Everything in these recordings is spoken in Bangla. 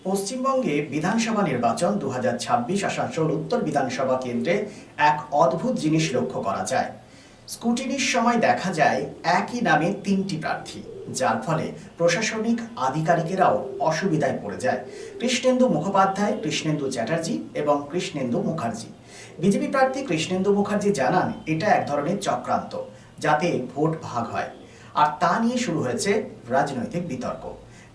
পশ্চিমবঙ্গে বিধানসভা নির্বাচন 2026 আসানসোল উত্তর বিধানসভা কেন্দ্রে এক অদ্ভুত জিনিস লক্ষ্য করা যায়। স্ক্রুটিনির সময় দেখা যায় একই নামে তিনটি প্রার্থী, যার ফলে প্রশাসনিক আধিকারিকেরাও অসুবিধায় পড়ে যায়। কৃষ্ণেন্দু মুখোপাধ্যায়, কৃষ্ণেন্দু চ্যাটার্জি এবং কৃষ্ণেন্দু মুখার্জি। বিজেপি প্রার্থী কৃষ্ণেন্দু মুখার্জি জানান, এটা এক ধরনের চক্রান্ত যাতে ভোট ভাগ হয়, আর তা নিয়ে শুরু হয়েছে রাজনৈতিক বিতর্ক।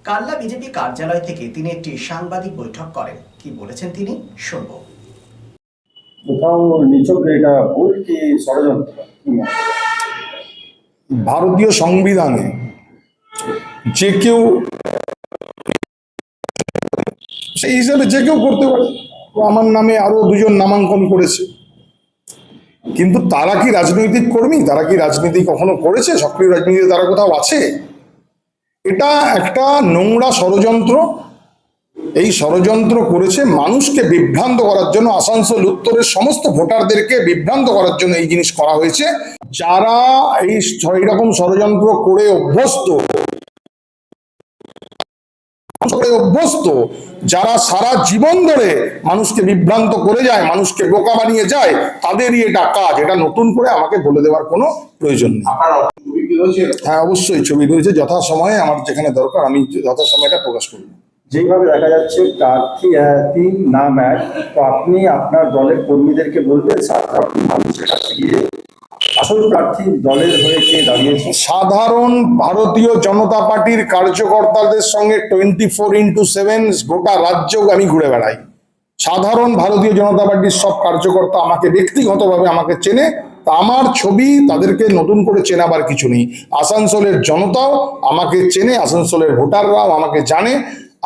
কাল্লা বিজেপি কার্যালয় থেকে তিনি একটি সাংবাদিক বৈঠক করেন। কি বলেছেন তিনি, শুনবো। কোথাও নিছক এটা ভুল কি ষড়যন্ত্র? ভারতীয় সংবিধানে যে কেউ সেই হিসাবে যে কেউ করতে পারে। আমার নামে আরো দুজন নামাঙ্কন করেছে, কিন্তু তারা কি রাজনৈতিক কর্মী? তারা কি রাজনীতি কখনো করেছে? সক্রিয় রাজনীতিতে তারা কোথাও আছে? এটা একটা নোংরা ষড়যন্ত্র। এই ষড়যন্ত্র করেছে মানুষকে বিভ্রান্ত করার জন্য, আসানসোল উত্তরের সমস্ত ভোটারদেরকে বিভ্রান্ত করার জন্য এই জিনিস করা হয়েছে। যারা এইরকম ষড়যন্ত্র করে অভ্যস্ত, যারা সারা জীবন ধরে মানুষকে বিভ্রান্ত করে যায়, মানুষকে বোকা বানিয়ে যায়, তাদেরই এটা কাজ। এটা নতুন করে আমাকে বলে দেওয়ার কোনো প্রয়োজন নেই। হ্যাঁ, অবশ্যই ছবি রয়েছে। যথাসময়ে আমার যেখানে দরকার আমি যথাসময়টা প্রকাশ করব। যেভাবে দেখা যাচ্ছে প্রার্থী তিন নাম এক, তো আপনি আপনার দলের কর্মীদেরকে বলবেন মানুষের কাছে গিয়ে আসল প্রার্থী দলের হয়ে কে দাঁড়িয়েছে। সাধারণ ভারতীয় জনতা পার্টির কার্যকর্তাদের সঙ্গে 24x7 গোটা রাজ্য আমি ঘুরে বেড়াই। সাধারণ ভারতীয় জনতা পার্টির সব কার্যকর্তা আমাকে ব্যক্তিগতভাবে আমাকে চেনে। তা আমার ছবি তাদেরকে নতুন করে চেনাবার কিছু নেই। আসানসোলের জনতাও আমাকে চেনে, আসানসোলের ভোটাররাও আমাকে জানে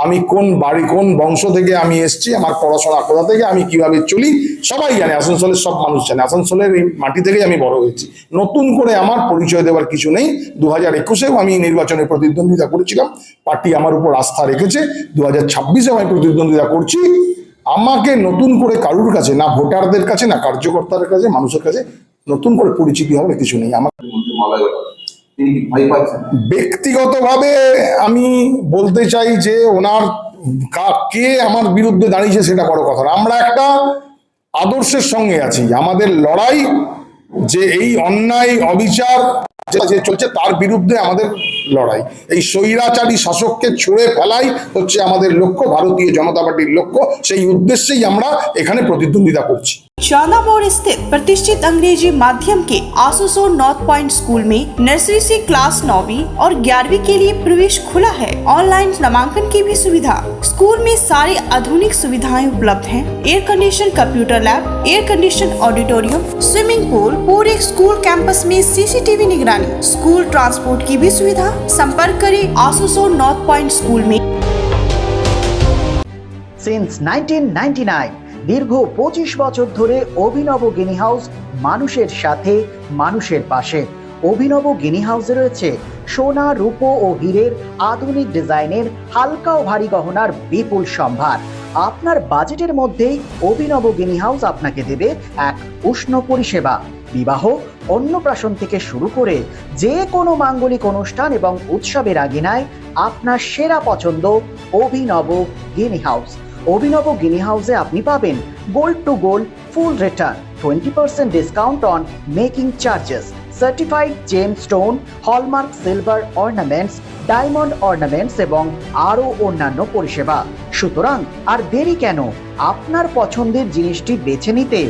আমি কোন বাড়ি, কোন বংশ থেকে আমি এসেছি, আমার পড়াশোনা কোথা থেকে, আমি কিভাবে চলি, সবাই জানে। আসানসোলের সব মানুষ জানে। আসানসোলের এই মাটি থেকেই আমি বড় হয়েছি। নতুন করে আমার পরিচয় দেওয়ার কিছু নেই। 2021-এও আমি নির্বাচনে প্রতিদ্বন্দ্বিতা করেছিলাম, পার্টি আমার উপর আস্থা রেখেছে। 2026-এও আমি প্রতিদ্বন্দ্বিতা করছি। আমাকে নতুন করে কারুর কাছে, না ভোটারদের কাছে, না কার্যকর্তাদের কাছে, মানুষের কাছে নতুন করে পরিচিতি হবে কিছু নেই। আমার ব্যক্তিগতভাবে আমি বলতে চাই যে ওনার কে আমার বিরুদ্ধে দাঁড়িয়েছে সেটা বড় কথা না। আমরা একটা আদর্শের সঙ্গে আছি। আমাদের লড়াই যে এই অন্যায় অবিচার যে চলছে তার বিরুদ্ধে আমাদের লড়াই। এই স্বৈরাচারী শাসককে ছুঁড়ে ফেলাই হচ্ছে আমাদের লক্ষ্য, ভারতীয় জনতা পার্টির লক্ষ্য। সেই উদ্দেশ্যেই আমরা এখানে প্রতিদ্বন্দ্বিতা করছি। चांदा मोड़ स्थित प्रतिष्ठित अंग्रेजी माध्यम के आसुसोर नॉर्थ पॉइंट स्कूल में नर्सरी से क्लास 9वीं और 11वीं के लिए प्रवेश खुला है। ऑनलाइन नामांकन की भी सुविधा। स्कूल में सारी आधुनिक सुविधाएं उपलब्ध हैं। Air condition computer lab, air condition auditorium, swimming pool, पूरे स्कूल कैंपस में सीसीटीवी निगरानी, स्कूल ट्रांसपोर्ट की भी सुविधा। संपर्क करें आसुसोर नॉर्थ पॉइंट स्कूल में। সিন্স 1999 দীর্ঘ 25 বছর ধরে অভিনব গিনি হাউস মানুষের সাথে, মানুষের পাশে। অভিনব গিনি হাউসে রয়েছে সোনা, রূপো ও হীরের আধুনিক ডিজাইনের হালকা ও ভারী গহনার বিপুল সম্ভার। আপনার বাজেটের মধ্যেই অভিনব গিনি হাউস আপনাকে দেবে এক উষ্ণ পরিষেবা। বিবাহ, অন্নপ্রাশন থেকে শুরু করে যে কোনো মাঙ্গলিক অনুষ্ঠান এবং উৎসবের আগিনায় আপনার সেরা পছন্দ অভিনব গিনি হাউস। অভিনব গিনি হাউসে আপনি পাবেন gold to gold full return, 20% discount on making charges, certified gem stone, hallmark silver ornaments, diamond ornaments এবং আরও অন্যান্য পরিষেবা। সুতরাং আর দেরি কেন? আপনার পছন্দের জিনিসটি বেছে নিতে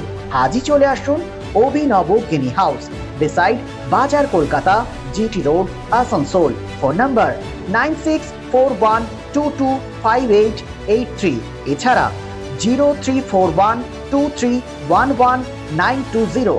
আজই চলে আসুন অভিনব গিনি হাউস, বিসাইড বাজার Kolkata, GT road, Asansol. Phone number 9641225883। এছাড়া 034123111920।